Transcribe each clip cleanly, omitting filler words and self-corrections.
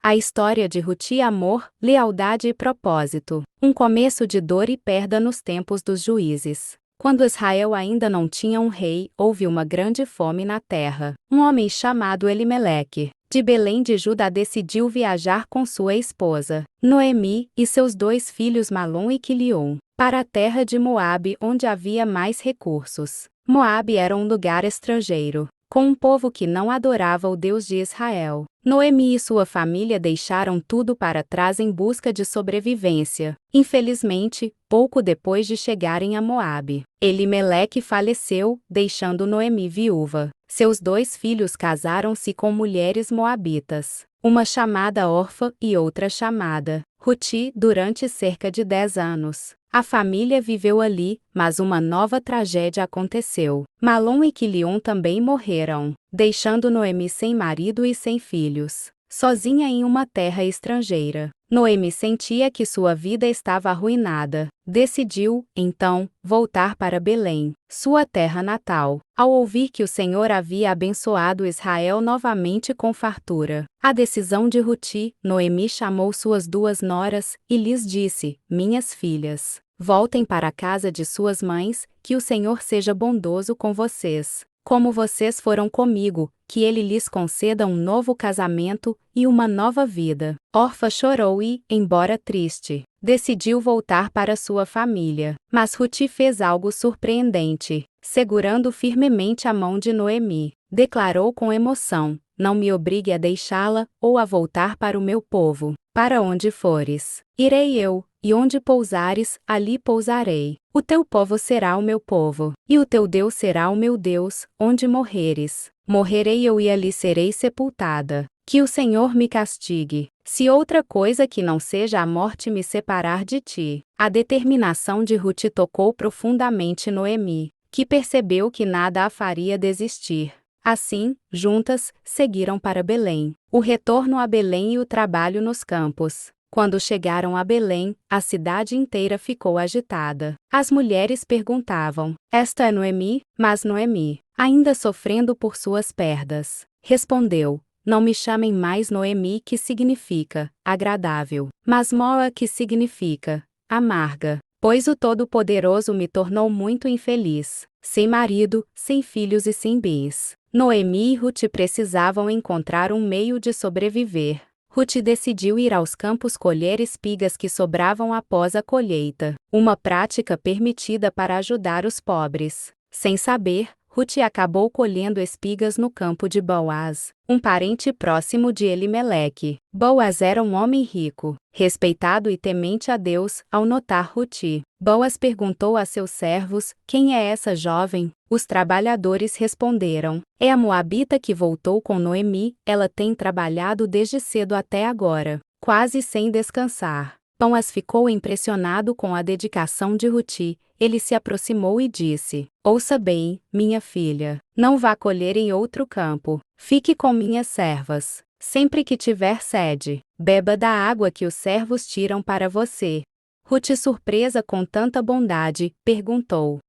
A história de Ruth: amor, lealdade e propósito. Um começo de dor e perda nos tempos dos juízes. Quando Israel ainda não tinha um rei, houve uma grande fome na terra. Um homem chamado Elimeleque, de Belém de Judá, decidiu viajar com sua esposa, Noemi, e seus 2 filhos Malom e Quilion, para a terra de Moabe, onde havia mais recursos. Moabe era um lugar estrangeiro, com um povo que não adorava o Deus de Israel. Noemi e sua família deixaram tudo para trás em busca de sobrevivência. Infelizmente, pouco depois de chegarem a Moabe, Elimeleque faleceu, deixando Noemi viúva. Seus 2 filhos casaram-se com mulheres moabitas, uma chamada Orfa e outra chamada Ruth, durante cerca de 10 anos. A família viveu ali, mas uma nova tragédia aconteceu. Malom e Quilion também morreram, deixando Noemi sem marido e sem filhos, sozinha em uma terra estrangeira. Noemi sentia que sua vida estava arruinada. Decidiu, então, voltar para Belém, sua terra natal, ao ouvir que o Senhor havia abençoado Israel novamente com fartura. A decisão de Ruth: Noemi chamou suas 2 noras e lhes disse: minhas filhas, voltem para a casa de suas mães, que o Senhor seja bondoso com vocês, como vocês foram comigo, que ele lhes conceda um novo casamento e uma nova vida. Orfa chorou e, embora triste, decidiu voltar para sua família. Mas Ruth fez algo surpreendente. Segurando firmemente a mão de Noemi, declarou com emoção: não me obrigue a deixá-la, ou a voltar para o meu povo. Para onde fores, irei eu, e onde pousares, ali pousarei. O teu povo será o meu povo, e o teu Deus será o meu Deus. Onde morreres, morrerei eu e ali serei sepultada. Que o Senhor me castigue, se outra coisa que não seja a morte me separar de ti. A determinação de Ruth tocou profundamente Noemi, que percebeu que nada a faria desistir. Assim, juntas, seguiram para Belém. O retorno a Belém e o trabalho nos campos. Quando chegaram a Belém, a cidade inteira ficou agitada. As mulheres perguntavam: esta é Noemi? Mas Noemi, ainda sofrendo por suas perdas, respondeu: não me chamem mais Noemi, que significa agradável, mas Moa, que significa amarga, pois o Todo-Poderoso me tornou muito infeliz, sem marido, sem filhos e sem bens. Noemi e Ruth precisavam encontrar um meio de sobreviver. Ruth decidiu ir aos campos colher espigas que sobravam após a colheita, uma prática permitida para ajudar os pobres. Sem saber, Ruth acabou colhendo espigas no campo de Boaz, um parente próximo de Elimeleque. Boaz era um homem rico, respeitado e temente a Deus. Ao notar Ruth, Boaz perguntou a seus servos: quem é essa jovem? Os trabalhadores responderam: é a moabita que voltou com Noemi. Ela tem trabalhado desde cedo até agora, quase sem descansar. Boaz ficou impressionado com a dedicação de Ruth. Ele se aproximou e disse: ouça bem, minha filha, não vá colher em outro campo. Fique com minhas servas. Sempre que tiver sede, beba da água que os servos tiram para você. Ruth, surpresa com tanta bondade, perguntou: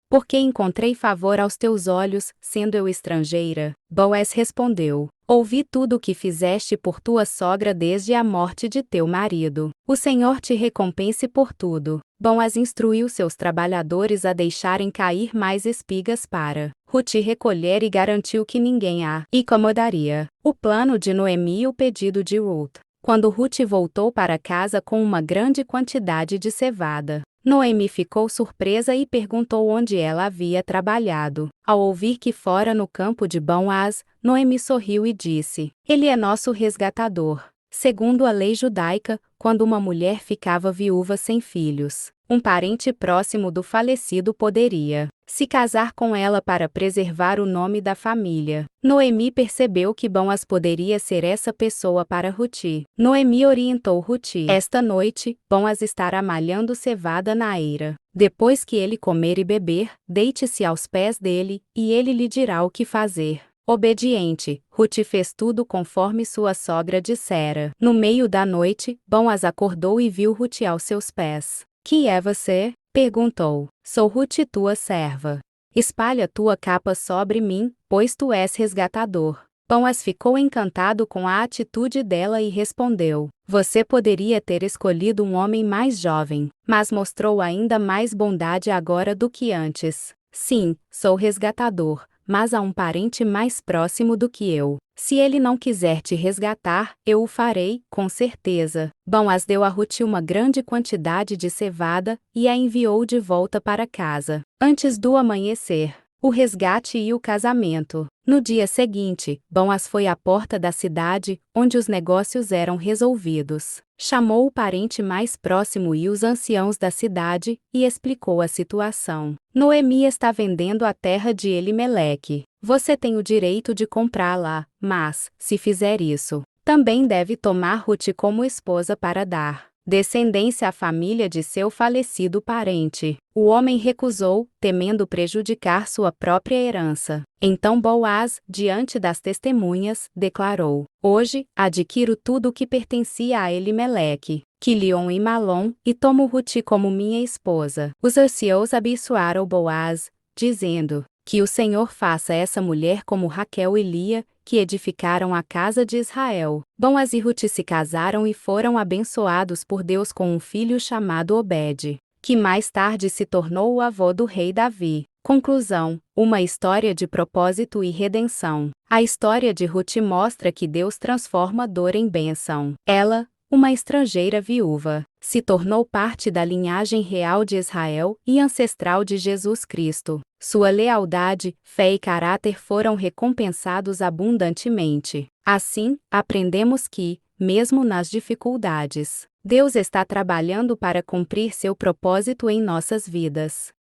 porque encontrei favor aos teus olhos, sendo eu estrangeira? Boaz respondeu: ouvi tudo o que fizeste por tua sogra desde a morte de teu marido. O Senhor te recompense por tudo. Boaz instruiu seus trabalhadores a deixarem cair mais espigas para Ruth recolher e garantiu que ninguém a incomodaria. O plano de Noemi e o pedido de Ruth. Quando Ruth voltou para casa com uma grande quantidade de cevada, Noemi ficou surpresa e perguntou onde ela havia trabalhado. Ao ouvir que fora no campo de Boaz, Noemi sorriu e disse: ele é nosso resgatador. Segundo a lei judaica, quando uma mulher ficava viúva sem filhos, um parente próximo do falecido poderia se casar com ela para preservar o nome da família. Noemi percebeu que Boaz poderia ser essa pessoa para Ruth. Noemi orientou Ruth: esta noite, Boaz estará malhando cevada na eira. Depois que ele comer e beber, deite-se aos pés dele, e ele lhe dirá o que fazer. Obediente, Ruth fez tudo conforme sua sogra dissera. No meio da noite, Boaz acordou e viu Ruth aos seus pés. Que é você? Perguntou. Sou Ruth, tua serva. Espalha tua capa sobre mim, pois tu és resgatador. Boaz ficou encantado com a atitude dela e respondeu: Você poderia ter escolhido um homem mais jovem, mas mostrou ainda mais bondade agora do que antes. Sim, sou resgatador, mas há um parente mais próximo do que eu. Se ele não quiser te resgatar, eu o farei, com certeza. Boaz deu a Ruth uma grande quantidade de cevada e a enviou de volta para casa. Antes do amanhecer, o resgate e o casamento. No dia seguinte, Boaz foi à porta da cidade, onde os negócios eram resolvidos. Chamou o parente mais próximo e os anciãos da cidade, e explicou a situação. Noemi está vendendo a terra de Elimeleque. Você tem o direito de comprá-la, mas, se fizer isso, também deve tomar Ruth como esposa para dar descendência à família de seu falecido parente. O homem recusou, temendo prejudicar sua própria herança. Então Boaz, diante das testemunhas, declarou: Hoje, adquiro tudo o que pertencia a Elimeleque, Quilion e Malom, e tomo Ruth como minha esposa. Os anciãos abençoaram Boaz, dizendo: Que o Senhor faça essa mulher como Raquel e Lia, que edificaram a casa de Israel. Boaz e Ruth se casaram e foram abençoados por Deus com um filho chamado Obed, que mais tarde se tornou o avô do rei Davi. Conclusão: uma história de propósito e redenção. A história de Ruth mostra que Deus transforma dor em bênção. Ela, uma estrangeira viúva, se tornou parte da linhagem real de Israel e ancestral de Jesus Cristo. Sua lealdade, fé e caráter foram recompensados abundantemente. Assim, aprendemos que, mesmo nas dificuldades, Deus está trabalhando para cumprir seu propósito em nossas vidas.